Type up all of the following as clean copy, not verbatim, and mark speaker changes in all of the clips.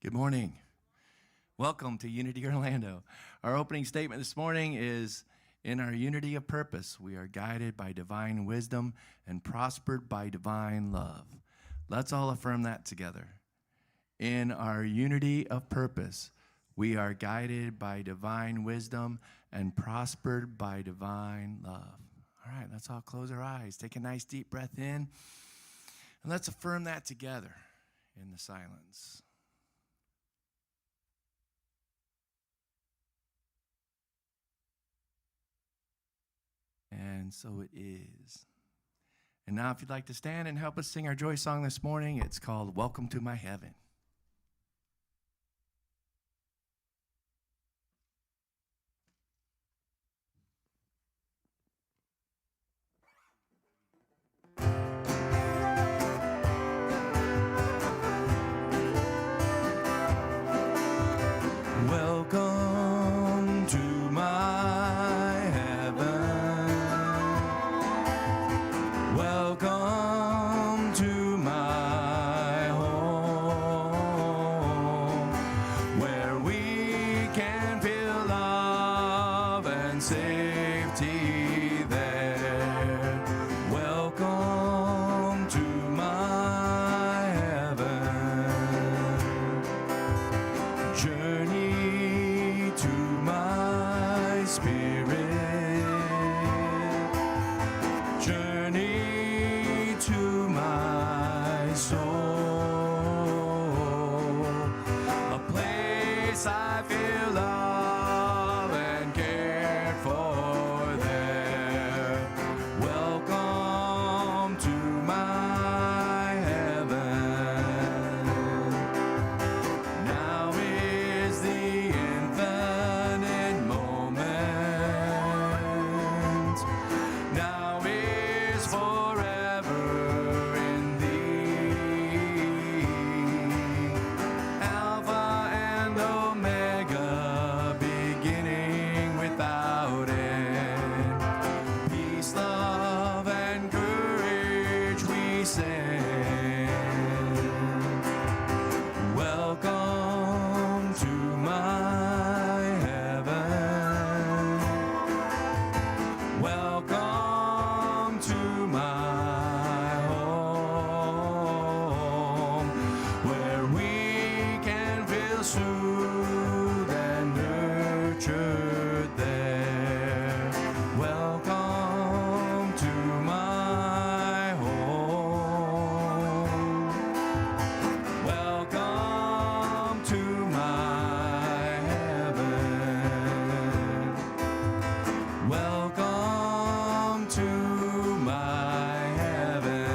Speaker 1: Good morning. Welcome to Unity Orlando. Our opening statement this morning is, in our unity of purpose, we are guided by divine wisdom and prospered by divine love. Let's all affirm that together. In our unity of purpose, we are guided by divine wisdom and prospered by divine love. All right, let's all close our eyes. Take a nice deep breath in, and let's affirm that together in the silence. And so it is. And now if you'd like to stand and help us sing our joy song this morning, it's called Welcome to My Heaven. Welcome to my heaven. Welcome to my home, where we can feel love and safety there. Welcome to my heaven. Journey to my spirit. Journey to my soul, a place I feel love and cared for there. Welcome to my heaven. Now is the infinite moment. Now is forever in thee. Alpha and Omega, beginning without end. Peace, love, and courage we send. Welcome to my heaven. Welcome to my home, where we can feel soothed and nurtured there. Welcome to my home. Welcome to my heaven. Welcome to my heaven.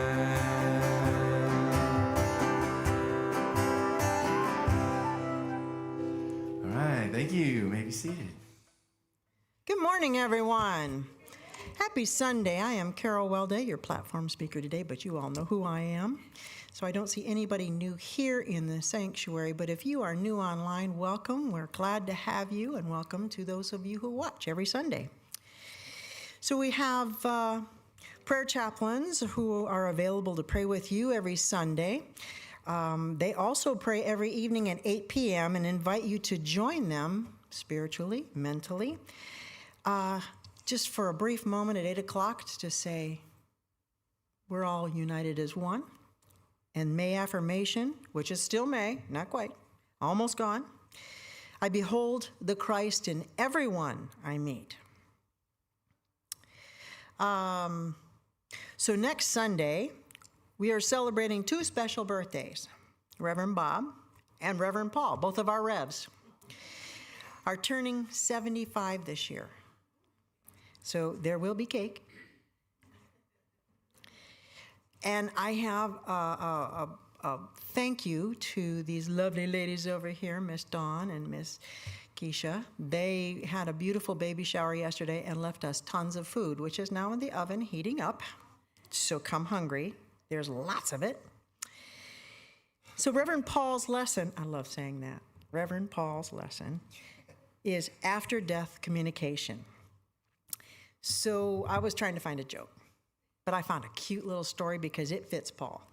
Speaker 1: All right, thank you. You may be seated.
Speaker 2: Good morning, everyone. Happy Sunday. I am Carol Welday, your platform speaker today, but you all know who I am. So I don't see anybody new here in the sanctuary, but if you are new online, welcome. We're glad to have you, and welcome to those of you who watch every Sunday. So we have prayer chaplains who are available to pray with you every Sunday. They also pray every evening at 8 p.m. and invite you to join them spiritually, mentally, just for a brief moment at 8 o'clock to say, we're all united as one. And May affirmation, which is still May, not quite, almost gone. I behold the Christ in everyone I meet. So next Sunday, we are celebrating two special birthdays. Reverend Bob and Reverend Paul, both of our Revs, are turning 75 this year. So there will be cake. And I have a thank you to these lovely ladies over here, Miss Dawn and Miss Keisha. They had a beautiful baby shower yesterday and left us tons of food, which is now in the oven heating up. So come hungry. There's lots of it. So Reverend Paul's lesson, I love saying that, Reverend Paul's lesson is after-death communication. So I was trying to find a joke, but I found a cute little story because it fits Paul.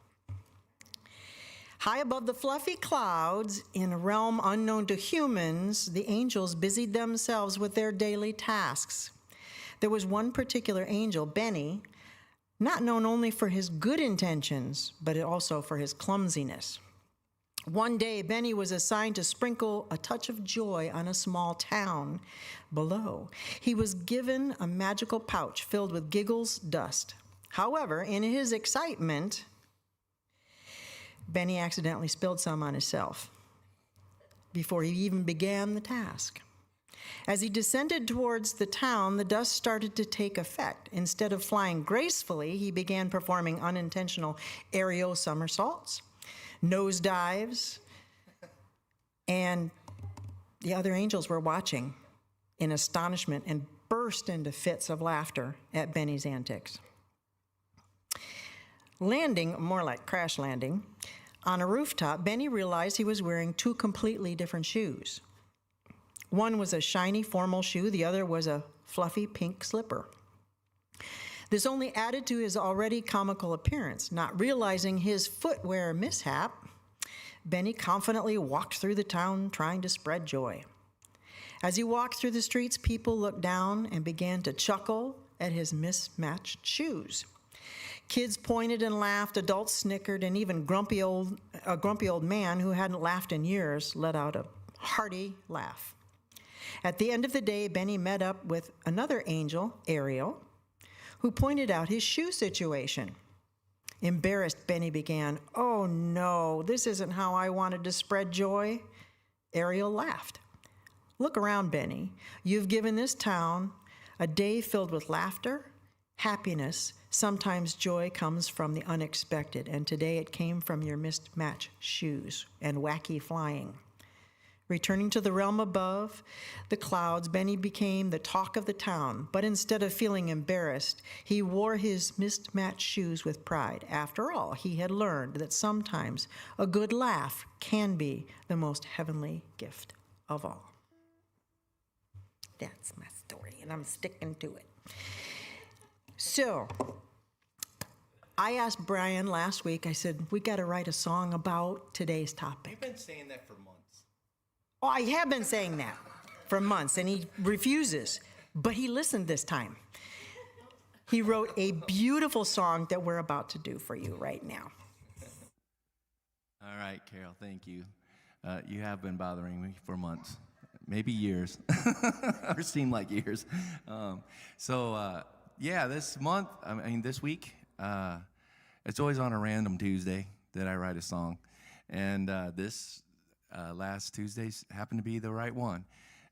Speaker 2: High above the fluffy clouds, in a realm unknown to humans, the angels busied themselves with their daily tasks. There was one particular angel, Benny, not known only for his good intentions, but also for his clumsiness. One day, Benny was assigned to sprinkle a touch of joy on a small town below. He was given a magical pouch filled with Giggles dust. However, in his excitement, Benny accidentally spilled some on himself before he even began the task. As he descended towards the town, the dust started to take effect. Instead of flying gracefully, he began performing unintentional aerial somersaults, nose dives, and the other angels were watching in astonishment and burst into fits of laughter at Benny's antics. Landing, more like crash landing, on a rooftop, Benny realized he was wearing two completely different shoes. One was a shiny formal shoe, the other was a fluffy pink slipper. This only added to his already comical appearance. Not realizing his footwear mishap, Benny confidently walked through the town trying to spread joy. As he walked through the streets, people looked down and began to chuckle at his mismatched shoes. Kids pointed and laughed, adults snickered, and even a grumpy old man who hadn't laughed in years let out a hearty laugh. At the end of the day, Benny met up with another angel, Ariel, who pointed out his shoe situation. Embarrassed, Benny began, "Oh no, this isn't how I wanted to spread joy." Ariel laughed. "Look around, Benny. You've given this town a day filled with laughter, happiness. Sometimes joy comes from the unexpected, and today it came from your mismatched shoes and wacky flying." Returning to the realm above the clouds, Benny became the talk of the town, but instead of feeling embarrassed, he wore his mismatched shoes with pride. After all, he had learned that sometimes a good laugh can be the most heavenly gift of all. That's my story, and I'm sticking to it. So, I asked Brian last week, I said, we got to write a song about today's topic.
Speaker 1: You've been saying that for months.
Speaker 2: Oh, I have been saying that for months, and he refuses, but he listened this time. He wrote a beautiful song that we're about to do for you right now.
Speaker 1: All right, Carol, thank you. You have been bothering me for months, maybe years, or seem like years. This month, this week, it's always on a random Tuesday that I write a song. And this last Tuesday happened to be the right one.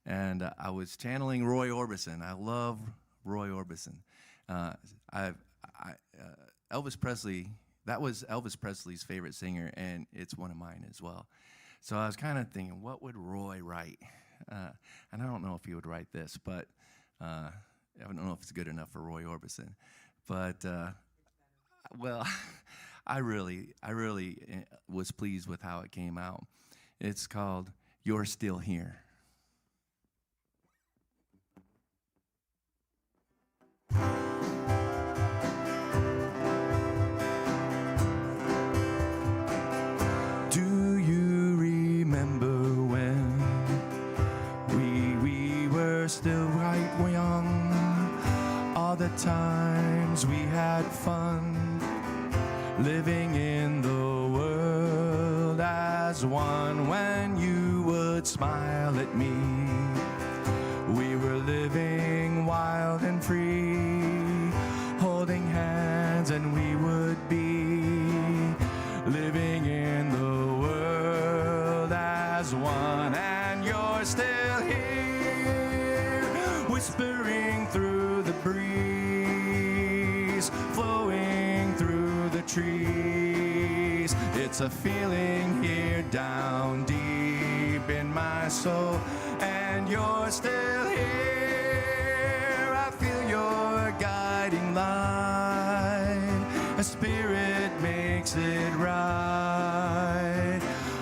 Speaker 1: And I was channeling Roy Orbison. I love Roy Orbison. Elvis Presley, that was Elvis Presley's favorite singer, and it's one of mine as well. So I was kind of thinking, what would Roy write? And I don't know if he would write this, but I don't know if it's good enough for Roy Orbison. But, I really was pleased with how it came out. It's called You're Still Here. Do you remember when we were still right young? All the times we had fun, living in the world as one. When you would smile at me, we were living wild and free, holding hands, and we would be living in the world as one. And you're still here, whispering through the breeze, flowing through the trees. It's a feeling here down deep in my soul, and you're still here. I feel your guiding light. A spirit makes it right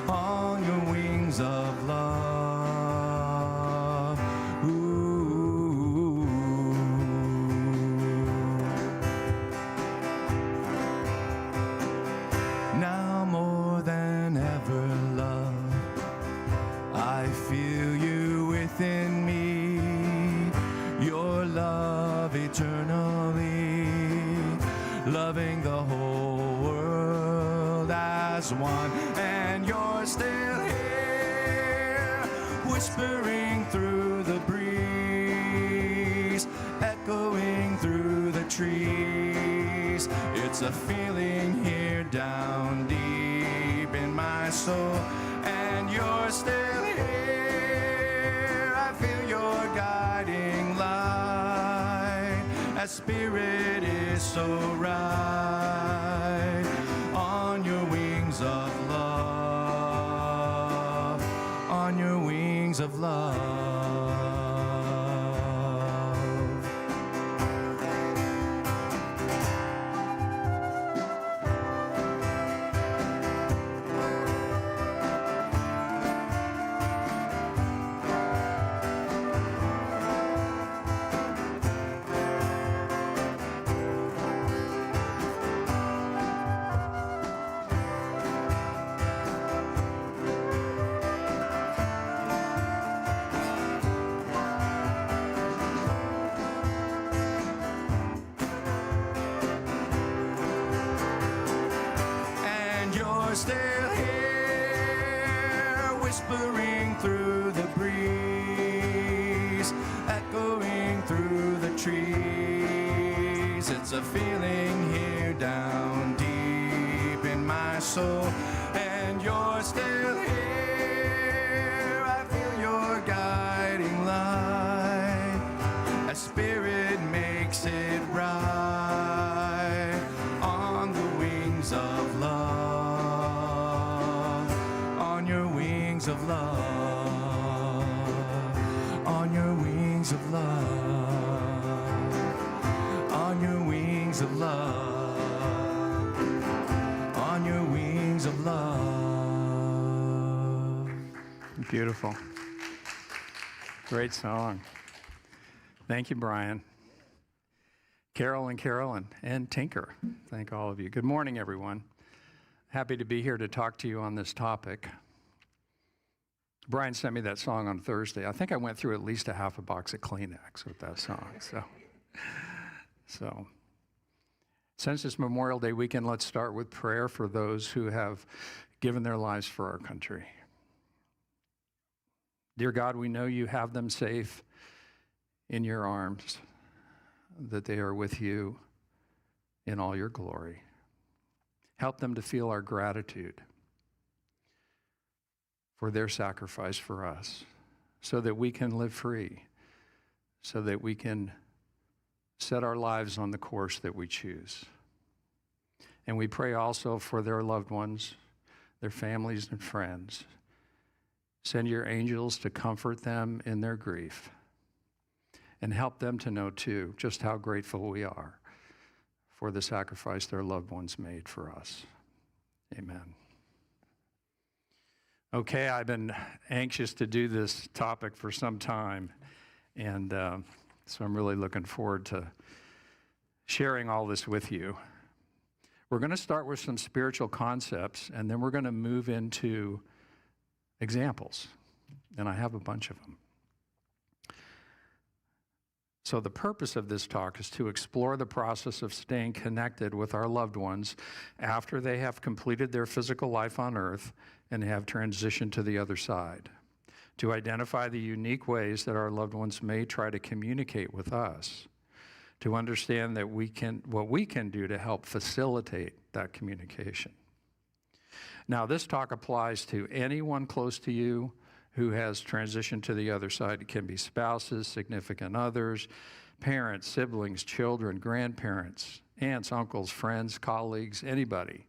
Speaker 1: on your wings of love. Ooh. Now more than eternally, loving the whole world as one. And you're still here, whispering through the breeze, echoing through the trees. It's a feeling here down deep in my soul, and you're still here. I feel your guiding light, as spirit is so right, on your wings of love, on your wings of love. Still here, whispering through the breeze, echoing through the trees. It's a feeling here down deep in my soul, and you're still here. I feel your guiding light, a spirit makes it right, on the wings of love. Of love, on your wings of love, on your wings of love, on your wings of love.
Speaker 3: Beautiful. Great song. Thank you, Brian. Carol and Carolyn and Tinker. Thank all of you. Good morning, everyone. Happy to be here to talk to you on this topic. Brian sent me that song on Thursday. I think I went through at least a half a box of Kleenex with that song. So, since it's Memorial Day weekend, let's start with prayer for those who have given their lives for our country. Dear God, we know you have them safe in your arms, that they are with you in all your glory. Help them to feel our gratitude for their sacrifice for us, so that we can live free, so that we can set our lives on the course that we choose. And we pray also for their loved ones, their families and friends. Send your angels to comfort them in their grief, and help them to know too just how grateful we are for the sacrifice their loved ones made for us. Amen. Okay, I've been anxious to do this topic for some time, and so I'm really looking forward to sharing all this with you. We're going to start with some spiritual concepts, and then we're going to move into examples, and I have a bunch of them. So the purpose of this talk is to explore the process of staying connected with our loved ones after they have completed their physical life on earth and have transitioned to the other side, to identify the unique ways that our loved ones may try to communicate with us, to understand that what we can do to help facilitate that communication. Now, this talk applies to anyone close to you who has transitioned to the other side. It can be spouses, significant others, parents, siblings, children, grandparents, aunts, uncles, friends, colleagues, anybody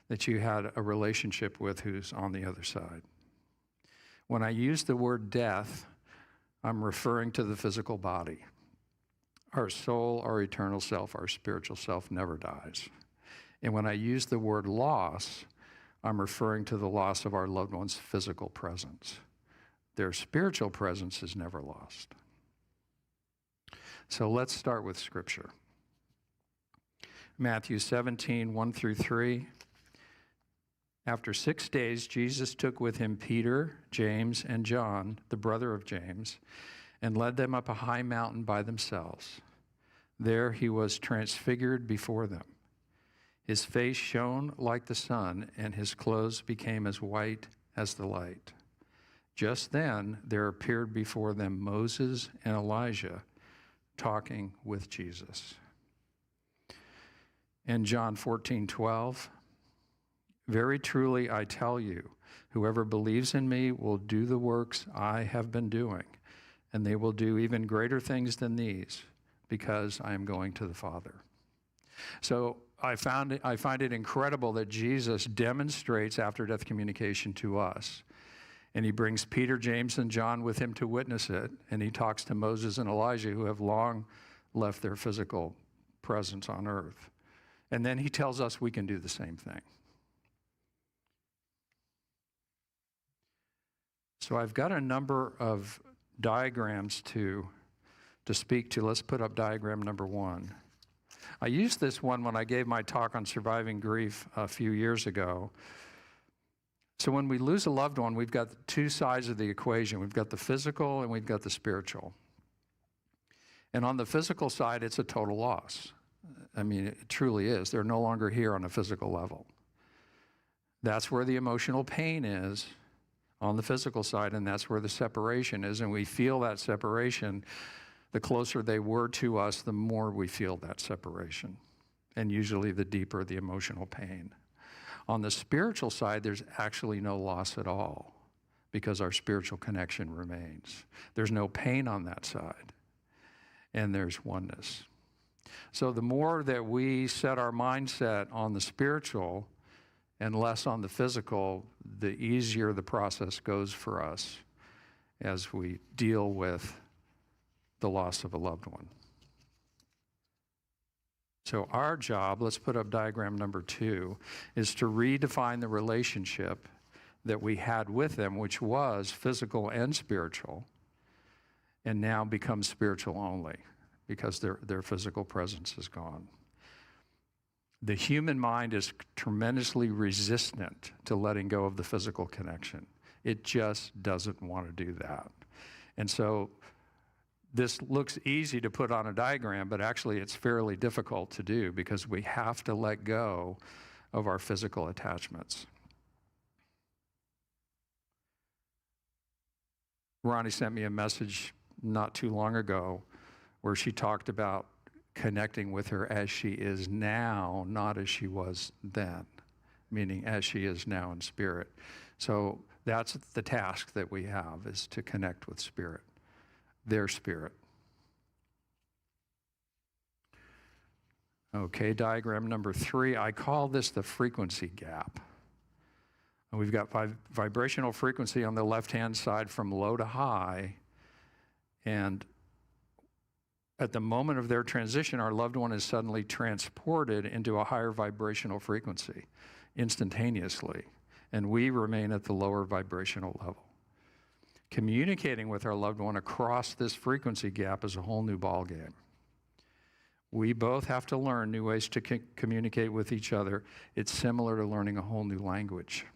Speaker 3: that you had a relationship with who's on the other side. When I use the word death, I'm referring to the physical body. Our soul, our eternal self, our spiritual self never dies. And when I use the word loss, I'm referring to the loss of our loved one's physical presence. Their spiritual presence is never lost. So let's start with Scripture. Matthew 17, 1 through 3. After 6 days, Jesus took with him Peter, James, and John, the brother of James, and led them up a high mountain by themselves. There he was transfigured before them. His face shone like the sun, and his clothes became as white as the light. Just then there appeared before them Moses and Elijah talking with Jesus. In John 14:12, very truly I tell you, whoever believes in me will do the works I have been doing, and they will do even greater things than these, because I am going to the Father. So I find it incredible that Jesus demonstrates after-death communication to us. And he brings Peter, James, and John with him to witness it. And he talks to Moses and Elijah, who have long left their physical presence on earth. And then he tells us we can do the same thing. So I've got a number of diagrams to speak to. Let's put up diagram number 1. I used this one when I gave my talk on surviving grief a few years ago. So when we lose a loved one, we've got two sides of the equation. We've got the physical and we've got the spiritual. And on the physical side, it's a total loss. I mean, it truly is. They're no longer here on a physical level. That's where the emotional pain is on the physical side, and that's where the separation is. And we feel that separation. The closer they were to us, the more we feel that separation, and usually the deeper the emotional pain. On the spiritual side, there's actually no loss at all because our spiritual connection remains. There's no pain on that side, and there's oneness. So the more that we set our mindset on the spiritual and less on the physical, the easier the process goes for us as we deal with the loss of a loved one. So our job, let's put up diagram number 2, is to redefine the relationship that we had with them, which was physical and spiritual, and now becomes spiritual only because their physical presence is gone. The human mind is tremendously resistant to letting go of the physical connection. It just doesn't want to do that. And so this looks easy to put on a diagram, but actually it's fairly difficult to do because we have to let go of our physical attachments. Ronnie sent me a message not too long ago where she talked about connecting with her as she is now, not as she was then, meaning as she is now in spirit. So that's the task that we have, is to connect with spirit, their spirit. Okay, diagram number 3, I call this the frequency gap. And we've got vibrational frequency on the left-hand side from low to high, and at the moment of their transition, our loved one is suddenly transported into a higher vibrational frequency instantaneously, and we remain at the lower vibrational level. Communicating with our loved one across this frequency gap is a whole new ballgame. We both have to learn new ways to communicate with each other. It's similar to learning a whole new language.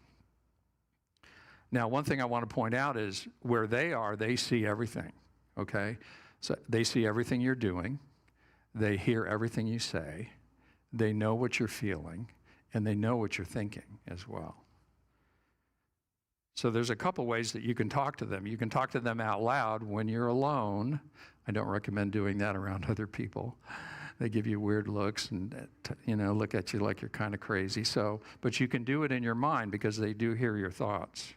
Speaker 3: Now, one thing I want to point out is where they are, they see everything, okay? So they see everything you're doing. They hear everything you say. They know what you're feeling, and they know what you're thinking as well. So there's a couple ways that you can talk to them. You can talk to them out loud when you're alone. I don't recommend doing that around other people. They give you weird looks and look at you like you're kind of crazy. But you can do it in your mind because they do hear your thoughts.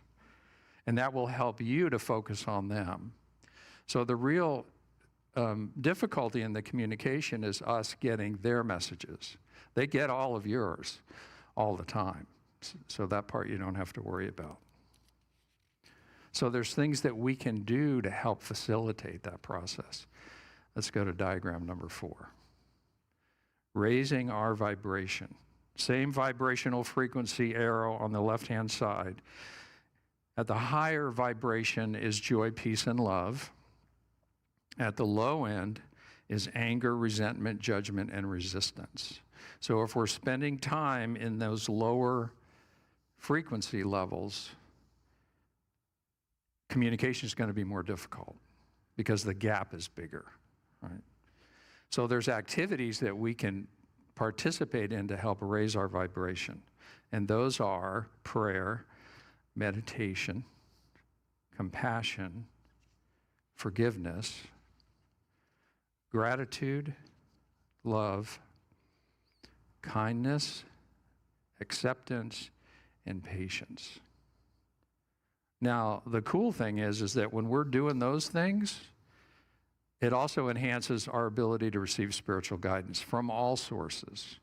Speaker 3: And that will help you to focus on them. So the real difficulty in the communication is us getting their messages. They get all of yours all the time. So that part you don't have to worry about. So there's things that we can do to help facilitate that process. Let's go to diagram number 4. Raising our vibration. Same vibrational frequency arrow on the left-hand side. At the higher vibration is joy, peace, and love. At the low end is anger, resentment, judgment, and resistance. So if we're spending time in those lower frequency levels, communication is going to be more difficult because the gap is bigger, right? So there's activities that we can participate in to help raise our vibration. And those are prayer, meditation, compassion, forgiveness, gratitude, love, kindness, acceptance, and patience. Now, the cool thing is that when we're doing those things, it also enhances our ability to receive spiritual guidance from all sources.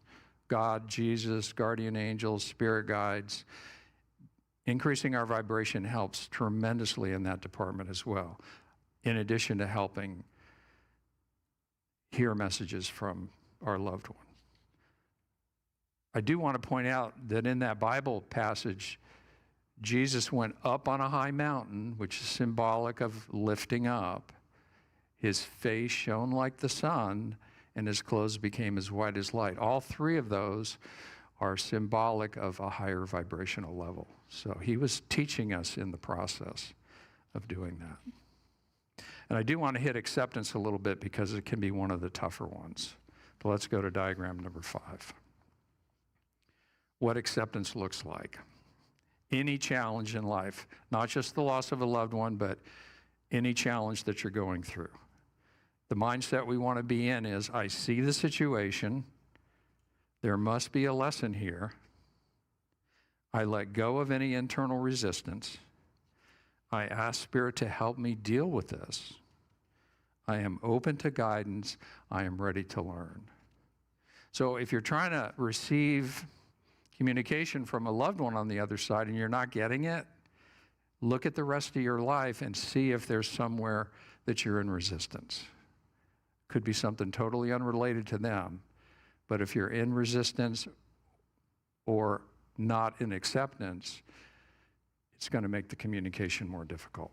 Speaker 3: God, Jesus, guardian angels, spirit guides. Increasing our vibration helps tremendously in that department as well, in addition to helping hear messages from our loved one. I do want to point out that in that Bible passage, Jesus went up on a high mountain, which is symbolic of lifting up. His face shone like the sun, and his clothes became as white as light. All three of those are symbolic of a higher vibrational level. So he was teaching us in the process of doing that. And I do want to hit acceptance a little bit because it can be one of the tougher ones. But let's go to diagram number 5. What acceptance looks like. Any challenge in life, not just the loss of a loved one, but any challenge that you're going through. The mindset we want to be in is, I see the situation, there must be a lesson here. I let go of any internal resistance. I ask Spirit to help me deal with this. I am open to guidance. I am ready to learn. So if you're trying to receive communication from a loved one on the other side and you're not getting it, look at the rest of your life and see if there's somewhere that you're in resistance. Could be something totally unrelated to them, but if you're in resistance or not in acceptance, it's going to make the communication more difficult.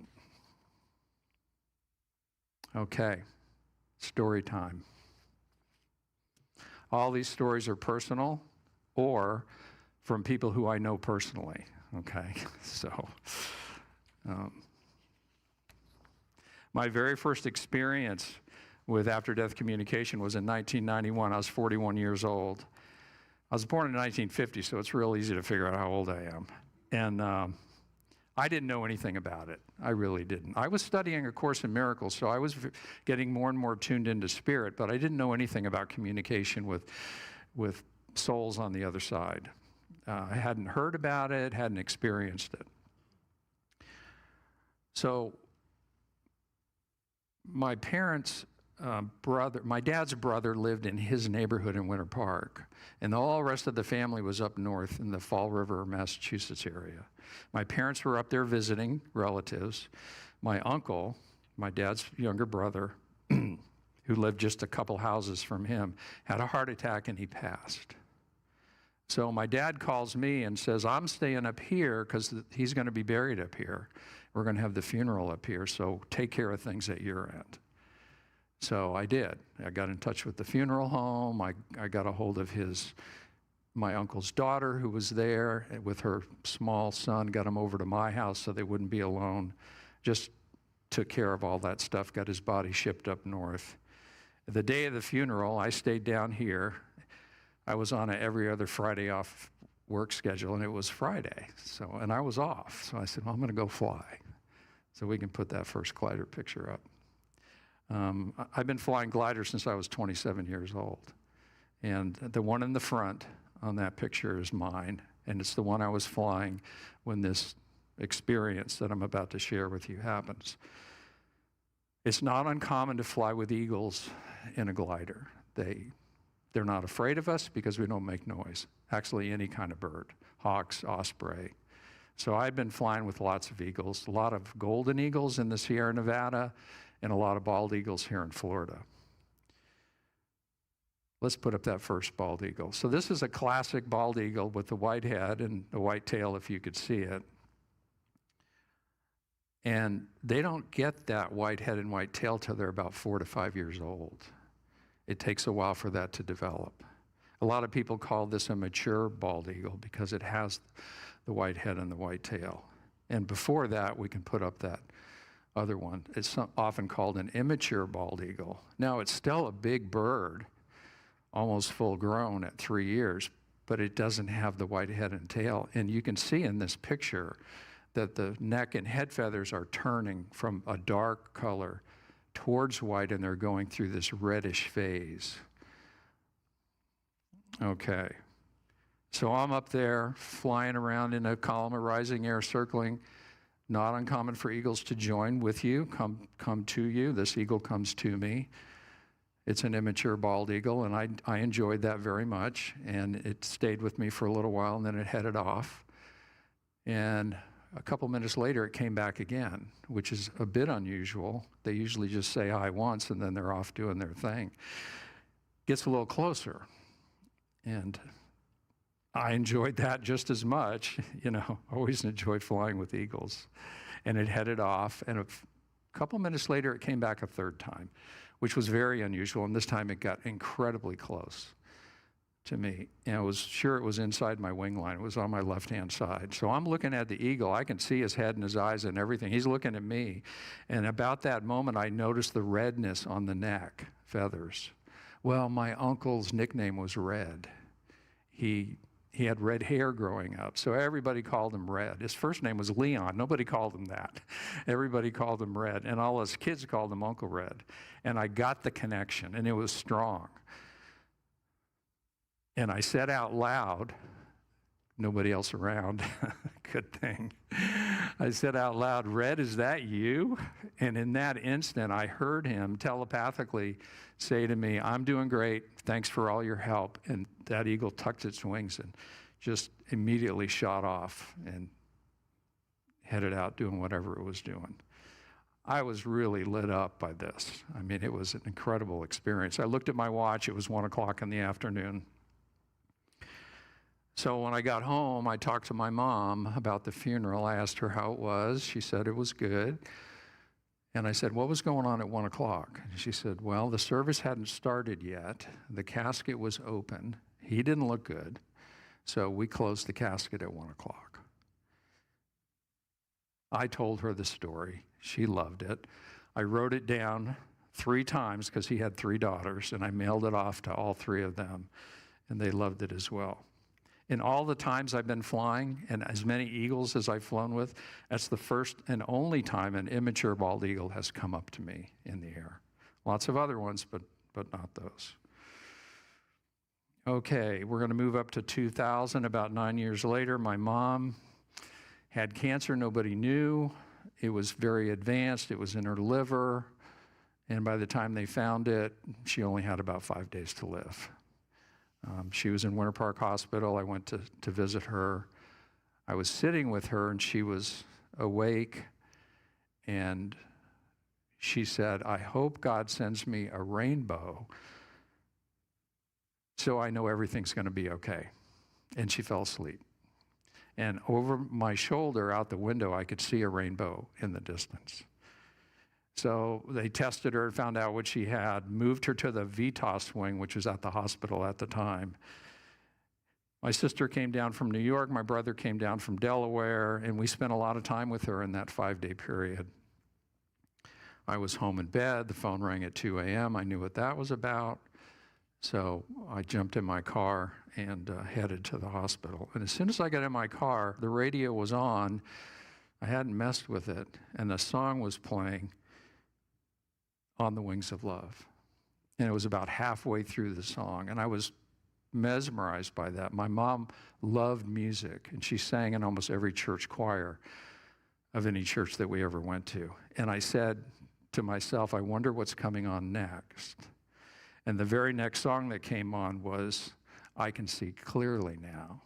Speaker 3: Okay, story time. All these stories are personal or from people who I know personally, okay? So, my very first experience with after-death communication was in 1991. I was 41 years old. I was born in 1950, so it's real easy to figure out how old I am. And I didn't know anything about it. I really didn't. I was studying A Course in Miracles, so I was getting more and more tuned into spirit, but I didn't know anything about communication with souls on the other side. I hadn't heard about it, hadn't experienced it. So my parents' my dad's brother lived in his neighborhood in Winter Park, and all the rest of the family was up north in the Fall River, Massachusetts area. My parents were up there visiting relatives. My uncle, my dad's younger brother, who lived just a couple houses from him, had a heart attack and he passed. So my dad calls me and says, I'm staying up here because he's going to be buried up here. We're going to have the funeral up here, so take care of things at your end. So I did. I got in touch with the funeral home. I got a hold of my uncle's daughter who was there with her small son, got him over to my house so they wouldn't be alone. Just took care of all that stuff, got his body shipped up north. The day of the funeral, I stayed down here. I was on an every other Friday off work schedule, and it was Friday, and I was off. So I said, well, I'm going to go fly. So we can put that first glider picture up. I've been flying gliders since I was 27 years old. And the one in the front on that picture is mine, and it's the one I was flying when this experience that I'm about to share with you happens. It's not uncommon to fly with eagles in a glider. They're not afraid of us because we don't make noise. Actually, any kind of bird, hawks, osprey. So I've been flying with lots of eagles, a lot of golden eagles in the Sierra Nevada, and a lot of bald eagles here in Florida. Let's put up that first bald eagle. So this is a classic bald eagle with the white head and the white tail, if you could see it. And they don't get that white head and white tail till they're about 4 to 5 years old. It takes a while for that to develop. A lot of people call this a mature bald eagle because it has the white head and the white tail. And before that, we can put up that other one. It's often called an immature bald eagle. Now, it's still a big bird, almost full grown at 3 years, but it doesn't have the white head and tail. And you can see in this picture that the neck and head feathers are turning from a dark color towards white, and they're going through this reddish phase. Okay. So I'm up there flying around in a column of rising air, circling. Not uncommon for eagles to join with you, come to you. This eagle comes to me. It's an immature bald eagle, and I enjoyed that very much. And it stayed with me for a little while, and then it headed off. And a couple minutes later, it came back again, which is a bit unusual. They usually just say hi once, and then they're off doing their thing. Gets a little closer, and I enjoyed that just as much. You know, always enjoyed flying with eagles. And it headed off, and a couple minutes later, it came back a third time, which was very unusual, and this time it got incredibly close to me. And I was sure it was inside my wing line. It was on my left-hand side. So I'm looking at the eagle. I can see his head and his eyes and everything. He's looking at me. And about that moment, I noticed the redness on the neck feathers. Well, my uncle's nickname was Red. He had red hair growing up, so everybody called him Red. His first name was Leon. Nobody called him that. Everybody called him Red, and all his kids called him Uncle Red. And I got the connection, and it was strong. And I said out loud, nobody else around, good thing. I said out loud, Red, is that you? And in that instant, I heard him telepathically say to me, I'm doing great, thanks for all your help. And that eagle tucked its wings and just immediately shot off and headed out doing whatever it was doing. I was really lit up by this. I mean, it was an incredible experience. I looked at my watch, it was 1 o'clock in the afternoon. So when I got home, I talked to my mom about the funeral. I asked her how it was. She said it was good. And I said, what was going on at 1 o'clock? And she said, well, the service hadn't started yet. The casket was open. He didn't look good. So we closed the casket at 1 o'clock. I told her the story. She loved it. I wrote it down 3 times because he had 3 daughters, and I mailed it off to all 3 of them, and they loved it as well. In all the times I've been flying, and as many eagles as I've flown with, that's the first and only time an immature bald eagle has come up to me in the air. Lots of other ones, but not those. Okay, we're going to move up to 2000. About 9 years later, my mom had cancer nobody knew. It was very advanced. It was in her liver. And by the time they found it, she only had about 5 days to live. She was in Winter Park Hospital. I went to visit her. I was sitting with her, and she was awake, and she said, I hope God sends me a rainbow so I know everything's going to be okay. And she fell asleep. And over my shoulder, out the window, I could see a rainbow in the distance. So they tested her and found out what she had, moved her to the VITAS wing, which was at the hospital at the time. My sister came down from New York, my brother came down from Delaware, and we spent a lot of time with her in that 5-day period. I was home in bed, the phone rang at 2 a.m., I knew what that was about. So I jumped in my car and headed to the hospital. And as soon as I got in my car, the radio was on. I hadn't messed with it, and the song was playing, On the Wings of Love. And it was about halfway through the song, and I was mesmerized by that. My mom loved music, and she sang in almost every church choir of any church that we ever went to. And I said to myself, I wonder what's coming on next. And the very next song that came on was I Can See Clearly Now.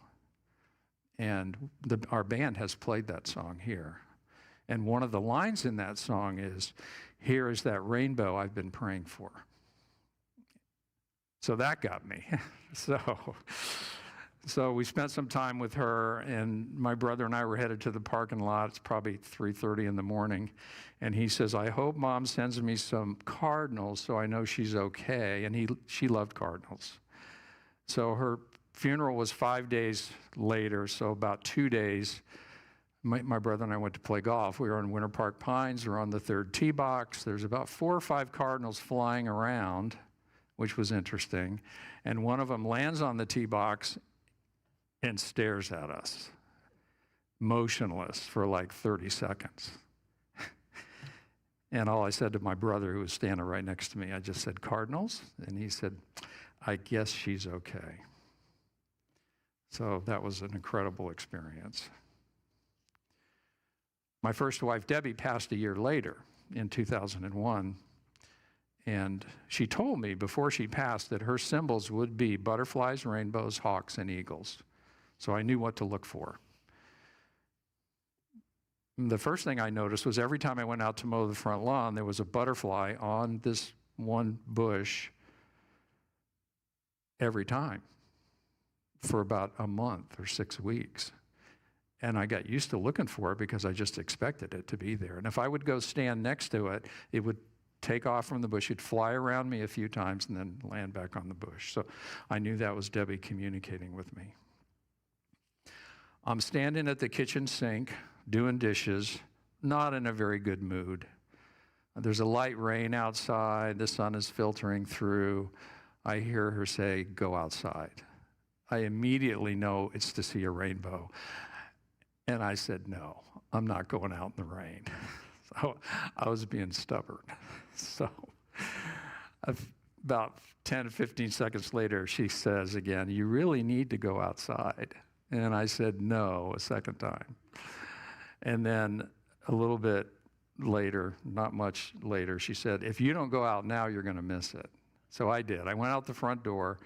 Speaker 3: And our band has played that song here. And one of the lines in that song is, here is that rainbow I've been praying for. So that got me. So we spent some time with her, and my brother and I were headed to the parking lot. It's probably 3:30 in the morning. And he says, I hope Mom sends me some cardinals so I know she's okay. And she loved cardinals. So her funeral was 5 days later, so about 2 days My brother and I went to play golf. We were on Winter Park Pines. We were on the third tee box. There's about 4 or 5 cardinals flying around, which was interesting. And one of them lands on the tee box and stares at us, motionless for like 30 seconds. And all I said to my brother, who was standing right next to me, I just said, "Cardinals?" And he said, "I guess she's okay." So that was an incredible experience. My first wife, Debbie, passed a year later in 2001. And she told me before she passed that her symbols would be butterflies, rainbows, hawks, and eagles. So I knew what to look for. The first thing I noticed was every time I went out to mow the front lawn, there was a butterfly on this one bush every time for about a month or 6 weeks. And I got used to looking for it because I just expected it to be there. And if I would go stand next to it, it would take off from the bush. It'd fly around me a few times and then land back on the bush. So I knew that was Debbie communicating with me. I'm standing at the kitchen sink, doing dishes, not in a very good mood. There's a light rain outside. The sun is filtering through. I hear her say, "Go outside." I immediately know it's to see a rainbow. And I said, "No, I'm not going out in the rain." So I was being stubborn. So about 10, 15 seconds later, she says again, "You really need to go outside." And I said no a second time. And then a little bit later, not much later, she said, "If you don't go out now, you're going to miss it." So I did. I went out the front door,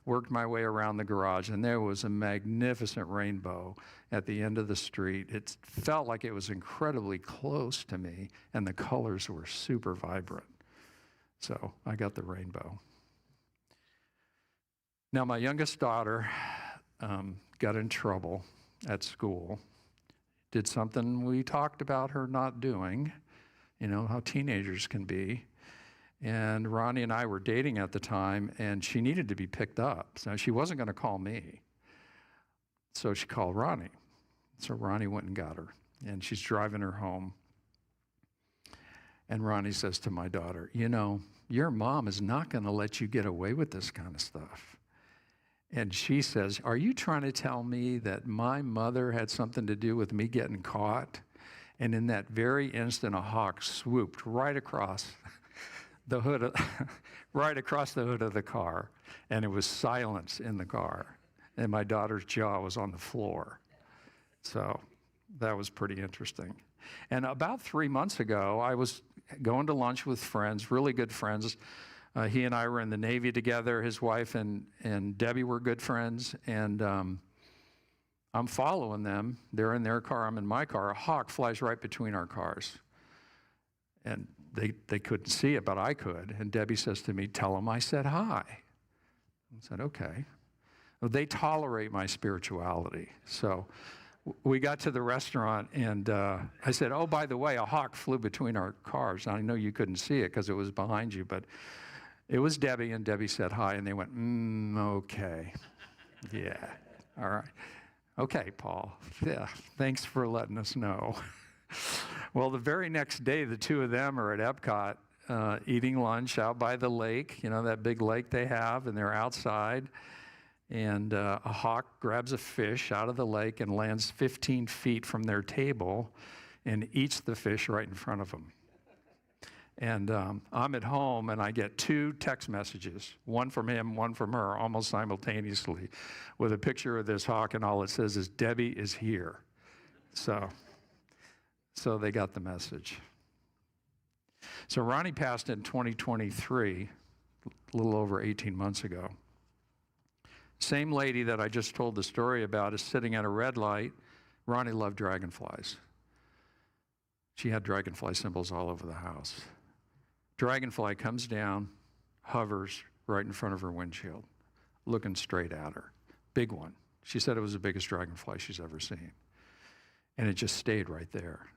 Speaker 3: worked my way around the garage, and there was a magnificent rainbow at the end of the street. It felt like it was incredibly close to me, and the colors were super vibrant. So I got the rainbow. Now, my youngest daughter got in trouble at school, did something we talked about her not doing, you know, how teenagers can be. And Ronnie and I were dating at the time, and she needed to be picked up. So she wasn't going to call me. So she called Ronnie. So Ronnie went and got her, and she's driving her home. And Ronnie says to my daughter, "You know, your mom is not going to let you get away with this kind of stuff." And she says, "Are you trying to tell me that my mother had something to do with me getting caught?" And in that very instant, a hawk swooped right across the hood, right across the hood of the car, and it was silence in the car. And my daughter's jaw was on the floor. So that was pretty interesting. And about 3 months ago, I was going to lunch with friends, really good friends. He and I were in the Navy together. His wife and Debbie were good friends. And I'm following them. They're in their car. I'm in my car. A hawk flies right between our cars. And they couldn't see it, but I could. And Debbie says to me, "Tell them I said hi." I said, "Okay." Well, they tolerate my spirituality. So we got to the restaurant, and I said, "Oh, by the way, a hawk flew between our cars. I know you couldn't see it because it was behind you, but it was Debbie," and Debbie said hi, and they went, "Okay. Yeah, all right. Okay, Paul. Yeah, thanks for letting us know." Well, the very next day, the two of them are at Epcot eating lunch out by the lake, you know, that big lake they have, and they're outside. And a hawk grabs a fish out of the lake and lands 15 feet from their table and eats the fish right in front of them. And I'm at home, and I get 2 text messages, one from him, one from her, almost simultaneously, with a picture of this hawk, and all it says is, "Debbie is here." So they got the message. So Ronnie passed in 2023, a little over 18 months ago. Same lady that I just told the story about is sitting at a red light. Ronnie loved dragonflies. She had dragonfly symbols all over the house. Dragonfly comes down, hovers right in front of her windshield, looking straight at her. Big one. She said it was the biggest dragonfly she's ever seen. And it just stayed right there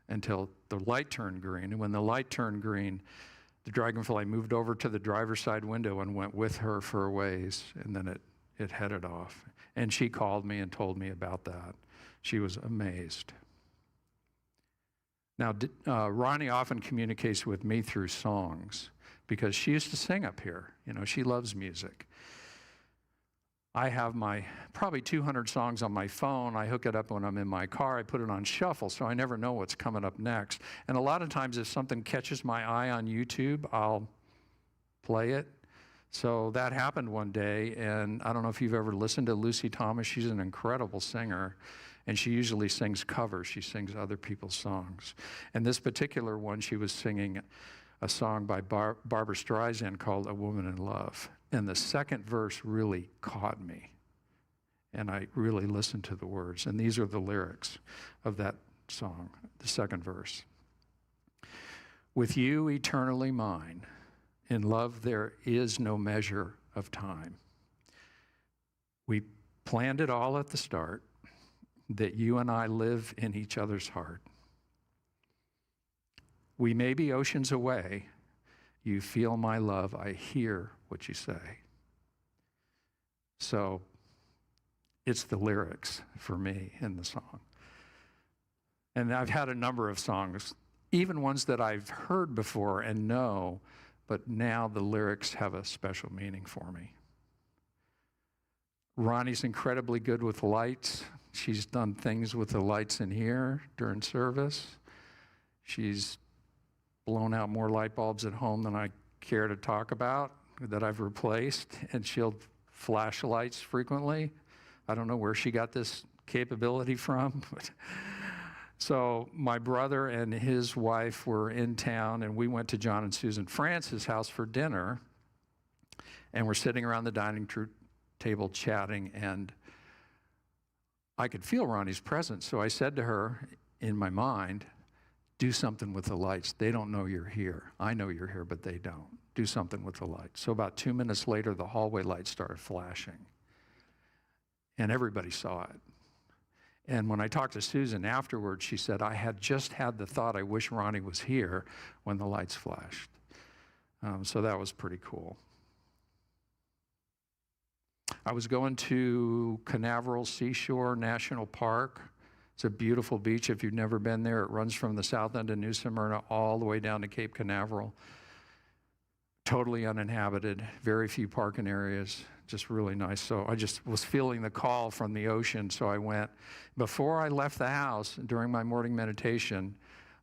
Speaker 3: until the light turned green. And when the light turned green, the dragonfly moved over to the driver's side window and went with her for a ways, and then it headed off. And she called me and told me about that. She was amazed. Now, Ronnie often communicates with me through songs because she used to sing up here. You know, she loves music. I have my probably 200 songs on my phone. I hook it up when I'm in my car. I put it on shuffle, so I never know what's coming up next. And a lot of times if something catches my eye on YouTube, I'll play it. So that happened one day, and I don't know if you've ever listened to Lucy Thomas. She's an incredible singer, and she usually sings covers. She sings other people's songs. And this particular one, she was singing a song by Barbra Streisand called A Woman in Love. And the second verse really caught me. And I really listened to the words. And these are the lyrics of that song, the second verse. With you eternally mine, in love there is no measure of time. We planned it all at the start, that you and I live in each other's heart. We may be oceans away. You feel my love. I hear what you say. So it's the lyrics for me in the song. And I've had a number of songs, even ones that I've heard before and know, but now the lyrics have a special meaning for me. Ronnie's incredibly good with lights. She's done things with the lights in here during service. She's blown out more light bulbs at home than I care to talk about that I've replaced, and she'll flash lights frequently. I don't know where she got this capability from. So my brother and his wife were in town, and we went to John and Susan France's house for dinner, and we're sitting around the dining table chatting, and I could feel Ronnie's presence. So I said to her in my mind, do something with the lights. They don't know you're here. I know you're here, but they don't. Do something with the lights. So about 2 minutes later, the hallway lights started flashing. And everybody saw it. And when I talked to Susan afterwards, she said, I had just had the thought, I wish Ronnie was here when the lights flashed. So that was pretty cool. I was going to Canaveral Seashore National Park. It's a beautiful beach. If you've never been there, it runs from the south end of New Smyrna all the way down to Cape Canaveral. Totally uninhabited, very few parking areas, just really nice. So I just was feeling the call from the ocean, so I went. Before I left the house, during my morning meditation,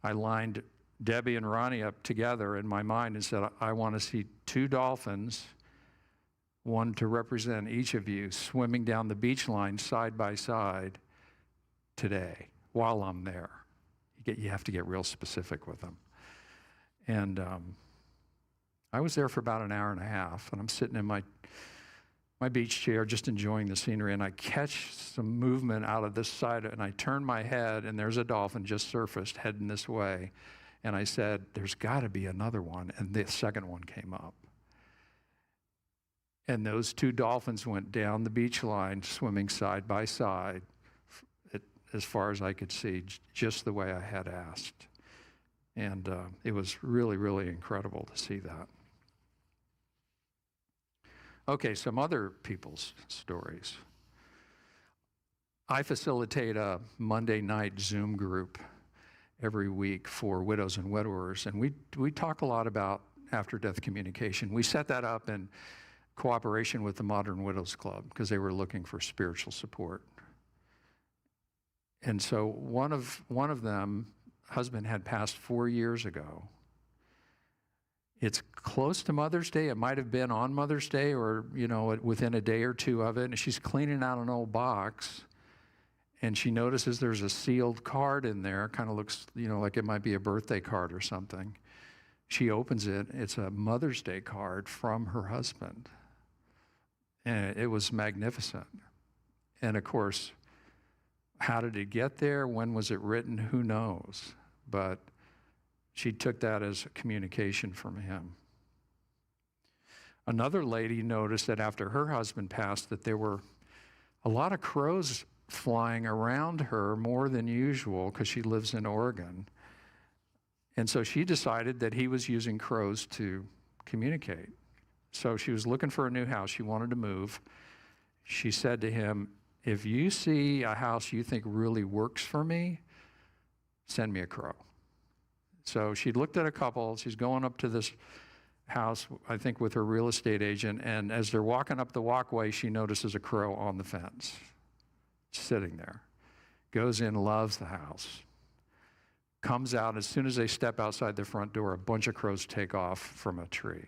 Speaker 3: I lined Debbie and Ronnie up together in my mind and said, I want to see 2 dolphins, one to represent each of you, swimming down the beach line side by side today while I'm there. You have to get real specific with them. And I was there for about an hour and a half, and I'm sitting in my beach chair just enjoying the scenery, and I catch some movement out of this side, and I turn my head, and there's a dolphin just surfaced heading this way. And I said, there's got to be another one, and the second one came up. And those 2 dolphins went down the beach line, swimming side by side, as far as I could see, just the way I had asked. And it was really, really incredible to see that. Okay, some other people's stories. I facilitate a Monday night Zoom group every week for widows and widowers, and we talk a lot about after-death communication. We set that up in cooperation with the Modern Widows Club because they were looking for spiritual support. And so one of them, husband had passed 4 years ago. It's close to Mother's Day. It might have been on Mother's Day or, within a day or two of it. And she's cleaning out an old box, and she notices there's a sealed card in there. Kind of looks, like it might be a birthday card or something. She opens it. It's a Mother's Day card from her husband. And it was magnificent. And of course, how did it get there? When was it written? Who knows? But she took that as a communication from him. Another lady noticed that after her husband passed that there were a lot of crows flying around her more than usual because she lives in Oregon. And so she decided that he was using crows to communicate. So she was looking for a new house. She wanted to move. She said to him, if you see a house you think really works for me, send me a crow. So she looked at a couple. She's going up to this house, I think with her real estate agent, and as they're walking up the walkway, she notices a crow on the fence, sitting there. Goes in, loves the house. Comes out, as soon as they step outside the front door, a bunch of crows take off from a tree.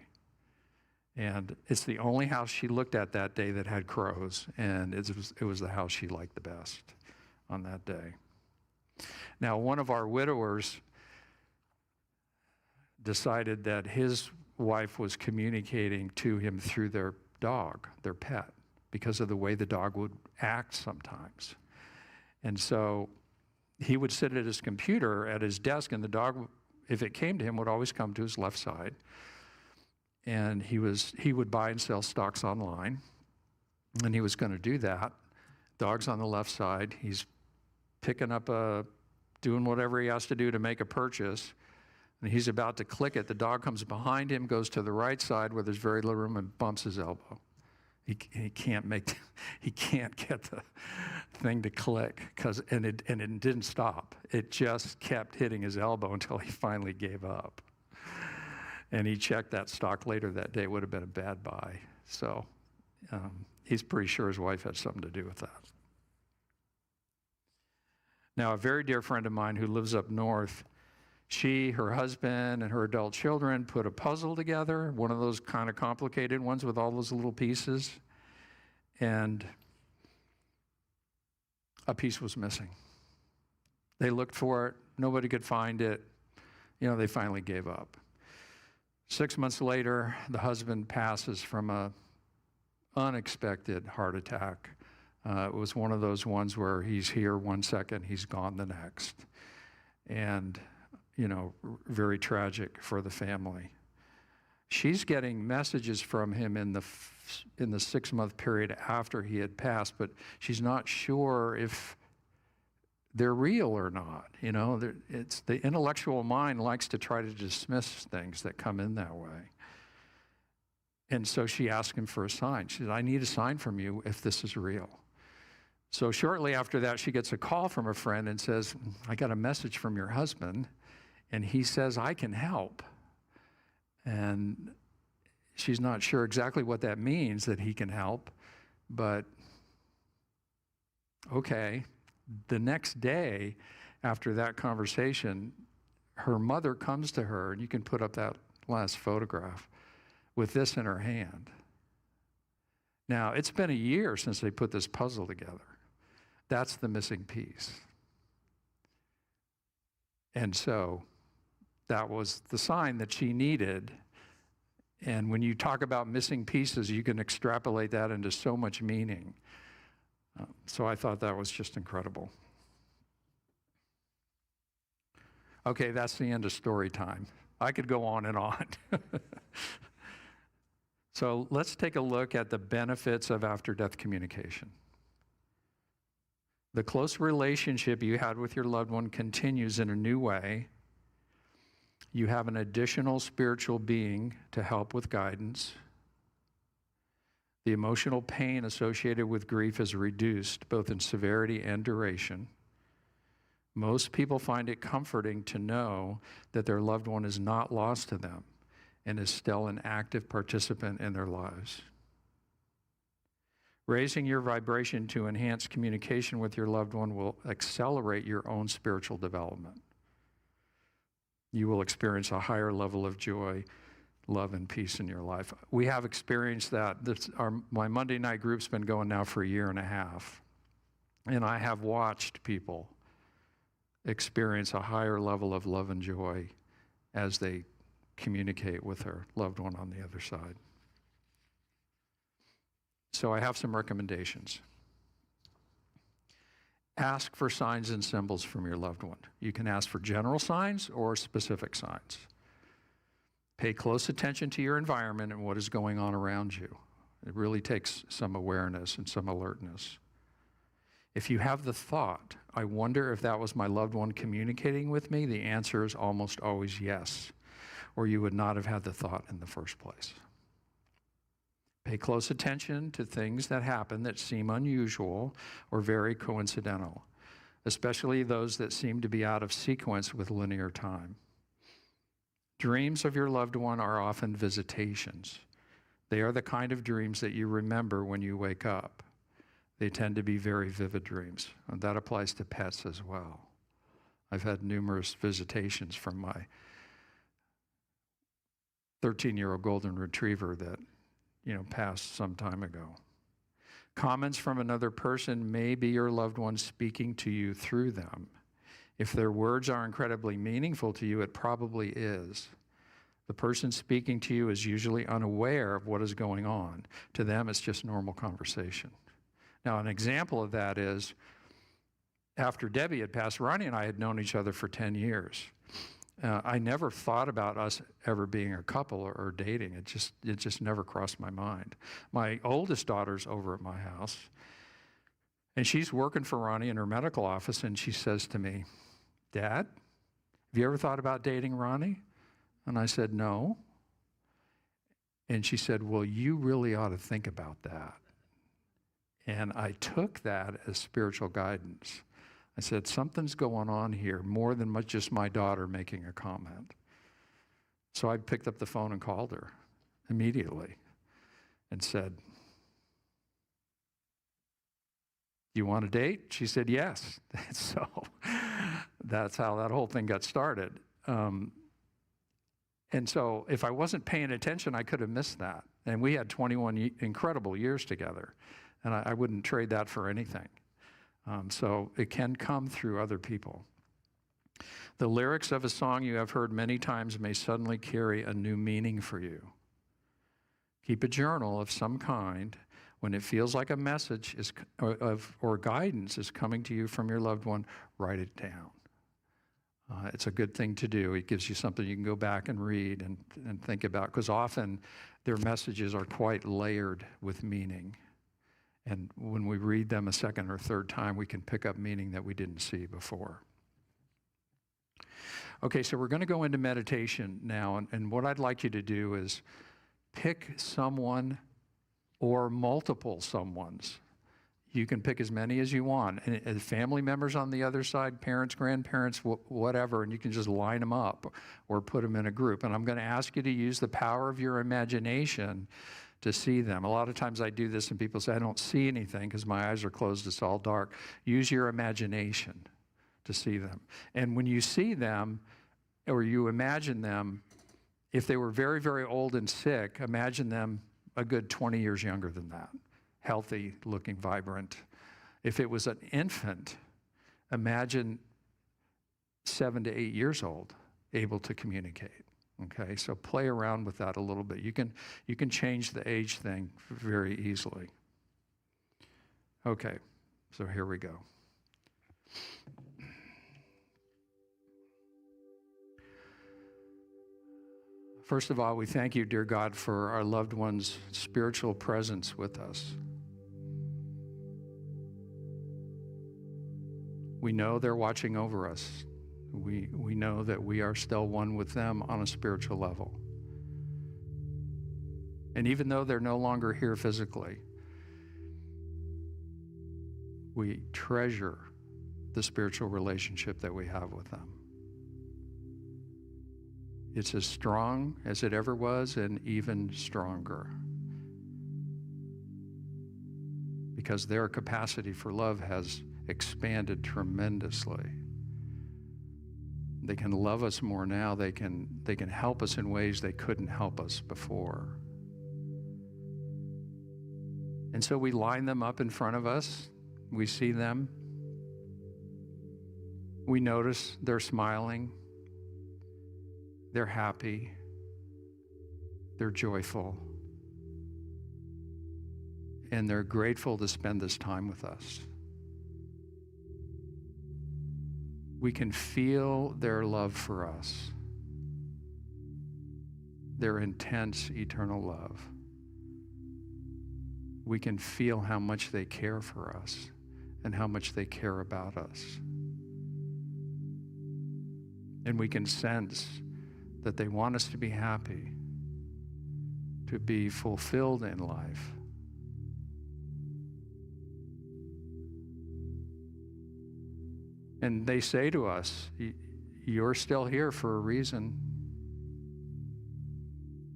Speaker 3: And it's the only house she looked at that day that had crows, and it was the house she liked the best on that day. Now, one of our widowers decided that his wife was communicating to him through their dog, their pet, because of the way the dog would act sometimes. And so he would sit at his computer at his desk, and the dog, if it came to him, would always come to his left side. And he would buy and sell stocks online, and he was going to do that. Dog's on the left side. He's picking up doing whatever he has to do to make a purchase. And he's about to click it. The dog comes behind him, goes to the right side where there's very little room, and bumps his elbow. He can't get the thing to click, and it didn't stop. It just kept hitting his elbow until he finally gave up. And he checked that stock later that day. It would have been a bad buy. So he's pretty sure his wife had something to do with that. Now, a very dear friend of mine who lives up north, she, her husband, and her adult children put a puzzle together, one of those kind of complicated ones with all those little pieces, and a piece was missing. They looked for it. Nobody could find it. They finally gave up. 6 months later, the husband passes from an unexpected heart attack. It was one of those ones where he's here 1 second, he's gone the next. And very tragic for the family. She's getting messages from him in the 6-month period after he had passed, but she's not sure if they're real or not. It's the intellectual mind likes to try to dismiss things that come in that way. And so she asked him for a sign. She said, I need a sign from you if this is real. So shortly after that, she gets a call from a friend and says, I got a message from your husband. And he says, I can help. And she's not sure exactly what that means, that he can help. But, okay. The next day, after that conversation, her mother comes to her, and you can put up that last photograph, with this in her hand. Now, it's been a year since they put this puzzle together. That's the missing piece. And so that was the sign that she needed. And when you talk about missing pieces, you can extrapolate that into so much meaning. So I thought that was just incredible. Okay, that's the end of story time. I could go on and on. So let's take a look at the benefits of after-death communication. The close relationship you had with your loved one continues in a new way. You have an additional spiritual being to help with guidance. The emotional pain associated with grief is reduced, both in severity and duration. Most people find it comforting to know that their loved one is not lost to them and is still an active participant in their lives. Raising your vibration to enhance communication with your loved one will accelerate your own spiritual development. You will experience a higher level of joy, love, and peace in your life. We have experienced that. My Monday night group's been going now for 1.5 years. And I have watched people experience a higher level of love and joy as they communicate with their loved one on the other side. So I have some recommendations. Ask for signs and symbols from your loved one. You can ask for general signs or specific signs. Pay close attention to your environment and what is going on around you. It really takes some awareness and some alertness. If you have the thought, I wonder if that was my loved one communicating with me, the answer is almost always yes, or you would not have had the thought in the first place. Pay close attention to things that happen that seem unusual or very coincidental, especially those that seem to be out of sequence with linear time. Dreams of your loved one are often visitations. They are the kind of dreams that you remember when you wake up. They tend to be very vivid dreams, and that applies to pets as well. I've had numerous visitations from my 13-year-old golden retriever that, passed some time ago. Comments from another person may be your loved one speaking to you through them. If their words are incredibly meaningful to you, it probably is. The person speaking to you is usually unaware of what is going on. To them, it's just normal conversation. Now, an example of that is after Debbie had passed, Ronnie and I had known each other for 10 years. I never thought about us ever being a couple or dating. It just never crossed my mind. My oldest daughter's over at my house, and she's working for Ronnie in her medical office, and she says to me, "Dad, have you ever thought about dating Ronnie?" And I said, "No." And she said, "Well, you really ought to think about that." And I took that as spiritual guidance. I said, something's going on here, more than just my daughter making a comment. So I picked up the phone and called her immediately and said, "You want to date?" She said, "Yes." So that's how that whole thing got started. And so if I wasn't paying attention, I could have missed that. And we had 21 incredible years together. And I wouldn't trade that for anything. So it can come through other people. The lyrics of a song you have heard many times may suddenly carry a new meaning for you. Keep a journal of some kind. When it feels like a message or guidance is coming to you from your loved one, write it down. It's a good thing to do. It gives you something you can go back and read and think about, because often their messages are quite layered with meaning. And when we read them a second or third time, we can pick up meaning that we didn't see before. Okay, so we're going to go into meditation now. And what I'd like you to do is pick someone or multiple someones. You can pick as many as you want. And family members on the other side, parents, grandparents, whatever, and you can just line them up or put them in a group. And I'm going to ask you to use the power of your imagination to see them. A lot of times I do this and people say, "I don't see anything because my eyes are closed, it's all dark." Use your imagination to see them. And when you see them or you imagine them, if they were very, very old and sick, imagine them a good 20 years younger than that, healthy, looking, vibrant. If it was an infant, imagine 7 to 8 years old, able to communicate. Okay, so play around with that a little bit. You can change the age thing very easily. Okay, so here we go. First of all, we thank you, dear God, for our loved ones' spiritual presence with us. We know they're watching over us. We know that we are still one with them on a spiritual level. And even though they're no longer here physically, we treasure the spiritual relationship that we have with them. It's as strong as it ever was and even stronger, because their capacity for love has expanded tremendously. They can love us more now. They can help us in ways they couldn't help us before. And so we line them up in front of us. We see them. We notice they're smiling. They're happy. They're joyful. And they're grateful to spend this time with us. We can feel their love for us, their intense, eternal love. We can feel how much they care for us and how much they care about us. And we can sense that they want us to be happy, to be fulfilled in life. And they say to us, "You're still here for a reason.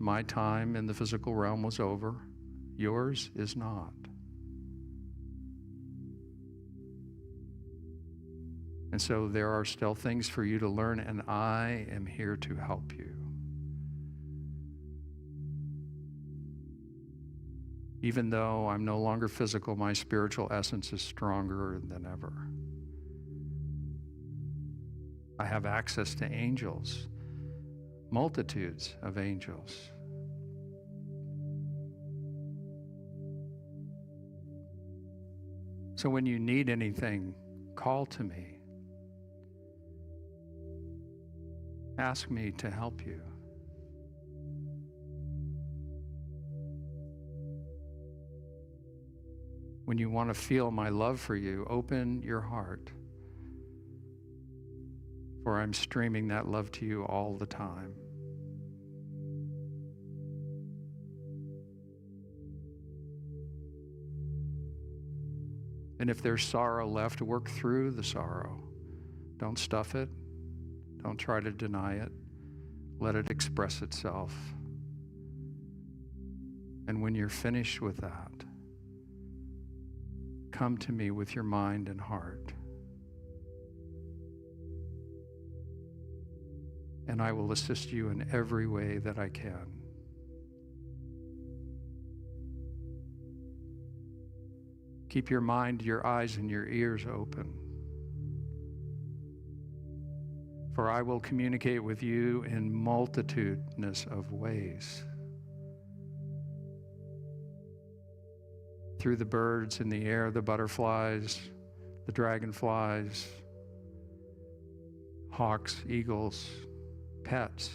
Speaker 3: My time in the physical realm was over. Yours is not. And so there are still things for you to learn, and I am here to help you. Even though I'm no longer physical, my spiritual essence is stronger than ever. I have access to angels, multitudes of angels. So when you need anything, call to me. Ask me to help you. When you want to feel my love for you, open your heart, for I'm streaming that love to you all the time. And if there's sorrow left, work through the sorrow. Don't stuff it. Don't try to deny it. Let it express itself. And when you're finished with that, come to me with your mind and heart. And I will assist you in every way that I can. Keep your mind, your eyes, and your ears open. For I will communicate with you in multitudinous of ways. Through the birds in the air, the butterflies, the dragonflies, hawks, eagles, pets,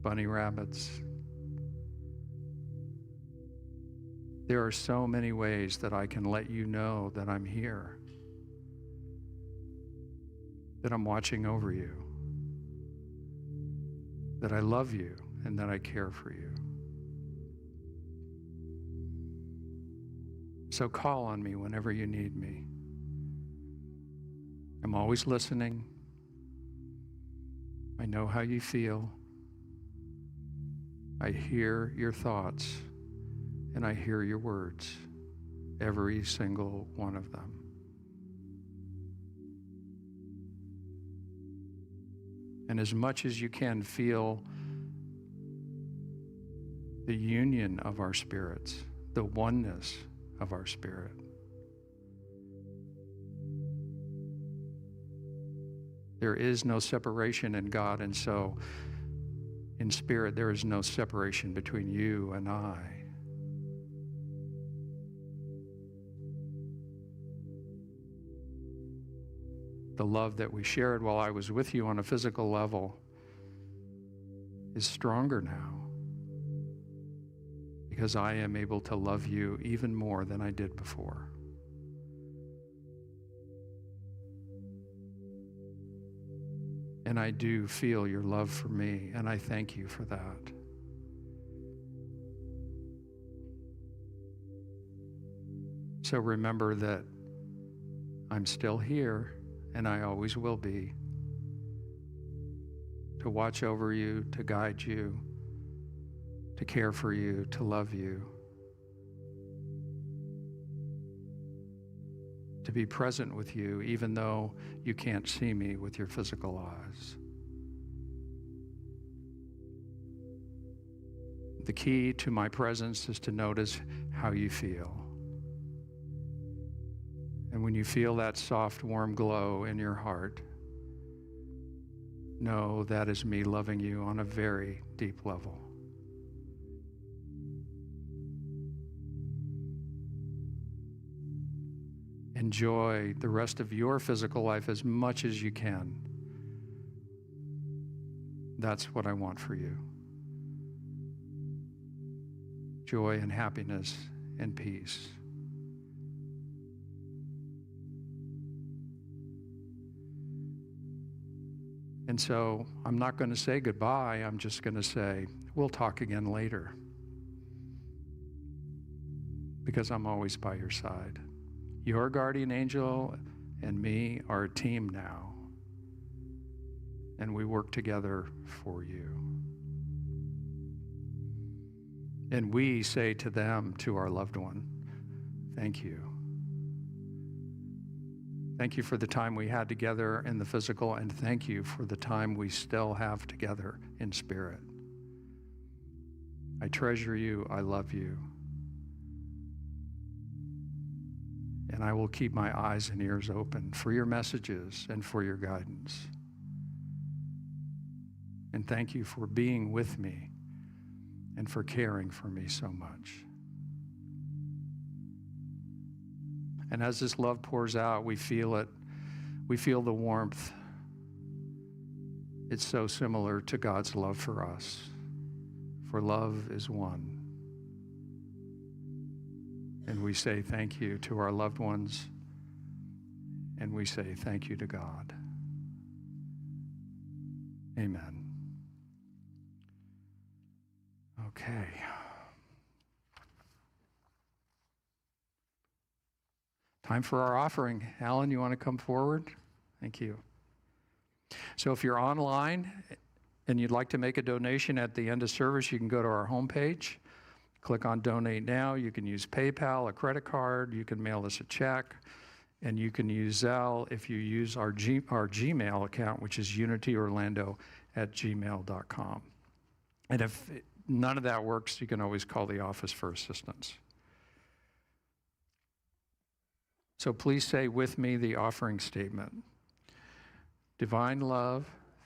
Speaker 3: bunny rabbits. There are so many ways that I can let you know that I'm here, that I'm watching over you, that I love you, and that I care for you. So call on me whenever you need me. I'm always listening. I know how you feel. I hear your thoughts, and I hear your words, every single one of them. And as much as you can, feel the union of our spirits, the oneness of our spirit. There is no separation in God, and so in spirit there is no separation between you and I. The love that we shared while I was with you on a physical level is stronger now, because I am able to love you even more than I did before. And I do feel your love for me, and I thank you for that. So remember that I'm still here, and I always will be, to watch over you, to guide you, to care for you, to love you, to be present with you even though you can't see me with your physical eyes. The key to my presence is to notice how you feel. And when you feel that soft, warm glow in your heart, know that is me loving you on a very deep level. Enjoy the rest of your physical life as much as you can. That's what I want for you. Joy and happiness and peace. And so I'm not going to say goodbye. I'm just going to say, we'll talk again later. Because I'm always by your side. Your guardian angel and me are a team now. and we work together for you. And we say to them, to our loved one, thank you. Thank you for the time we had together in the physical, and thank you for the time we still have together in spirit. I treasure you, I love you, and I will keep my eyes and ears open for your messages and for your guidance. And thank you for being with me and for caring for me so much. And as this love pours out, we feel it. We feel the warmth. It's so similar to God's love for us. For love is one. And we say thank you to our loved ones, and we say thank you to God. Amen. Okay. Time for our offering. Alan, you want to come forward? Thank you. So if you're online and you'd like to make a donation at the end of service, you can go to our homepage, click on Donate Now. You can use PayPal, a credit card. You can mail us a check, and you can use Zelle if you use our Gmail account, which is unityorlando@gmail.com. And if none of that works, you can always call the office for assistance. So please say with me the offering statement. Divine love,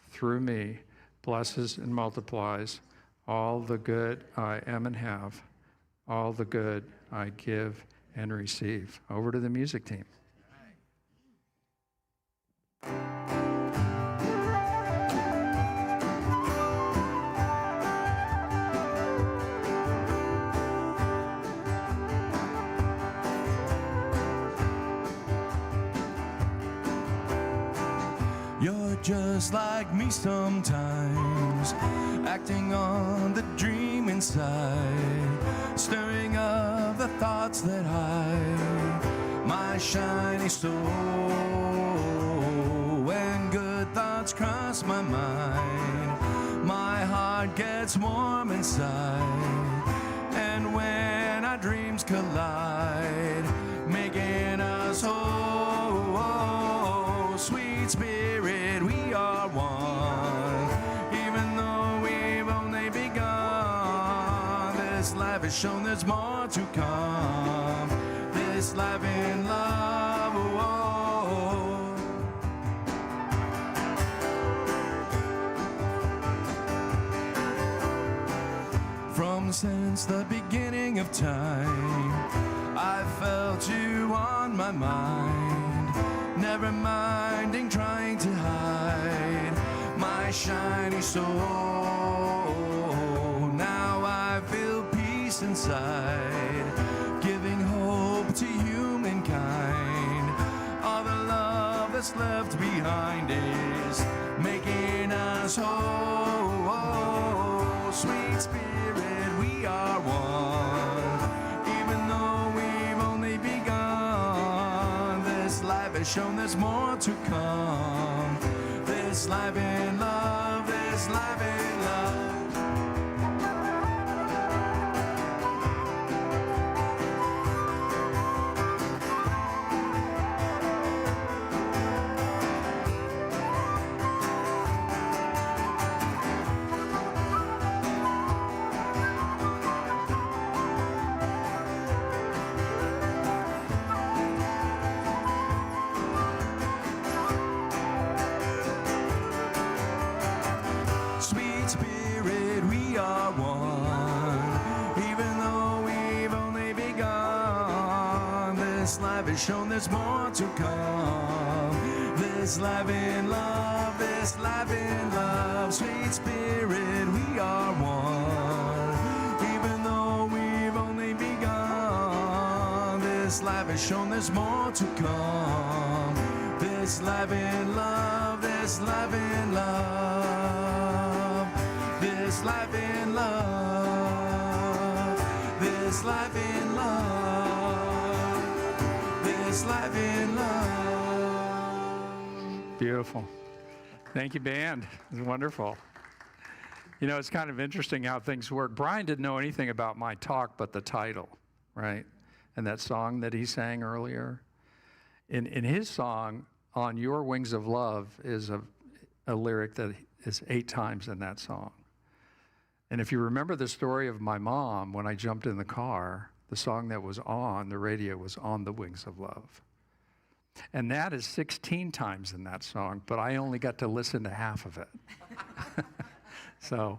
Speaker 3: through me, blesses and multiplies all the good I am and have, all the good I give and receive. Over to the music team.
Speaker 1: You're just like me sometimes, acting on the dream inside, stirring up the thoughts that hide my shiny soul. When good thoughts cross my mind, my heart gets warm inside. And when our dreams collide, making us whole, sweet spirit, we are one. Even though we've only begun, this life has shown there's more to come. This life in love, From since the beginning of time, I felt you on my mind, never minding trying to hide my shiny soul. Now I feel peace inside, giving hope to humankind. All the love that's left behind is making us whole. Sweet spirit, we are one. Even though we've only begun, this life has shown there's more to come. This life in love, this life in love. Sweet spirit, we are one. Even though we've only begun, this life has shown there's more to come. This life in love, this life in love. Sweet spirit, we are one. Even though we've only begun, this life has shown there's more to come. This life in love, this life in love. This life in love, this life in love, this life in love.
Speaker 3: Beautiful. Thank you, band. It was wonderful. You know, it's kind of interesting how things work. Brian didn't know anything about my talk but the title, right? And that song that he sang earlier. In his song, On Your Wings of Love, is a lyric that is 8 times in that song. And if you remember the story of my mom, when I jumped in the car, the song that was on the radio was On the Wings of Love. And that is 16 times in that song, but I only got to listen to half of it. So,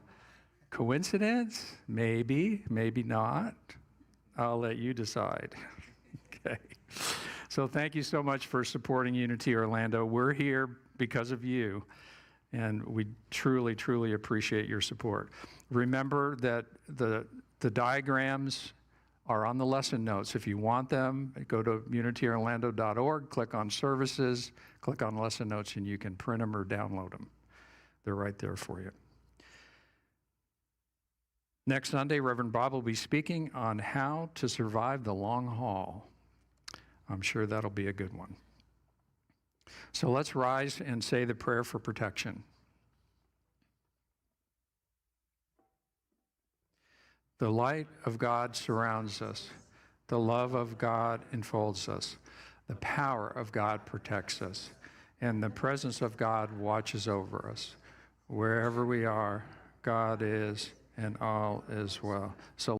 Speaker 3: coincidence? Maybe, maybe not. I'll let you decide. Okay. So thank you so much for supporting Unity Orlando. We're here because of you, and we truly, truly appreciate your support. Remember that the diagrams are on the lesson notes. If you want them, go to unityorlando.org, click on services, click on lesson notes, and you can print them or download them. They're right there for you. Next Sunday, Reverend Bob will be speaking on how to survive the long haul. I'm sure that'll be a good one. So let's rise and say the prayer for protection. The light of God surrounds us. The love of God enfolds us. The power of God protects us. And the presence of God watches over us. Wherever we are, God is, and all is well. So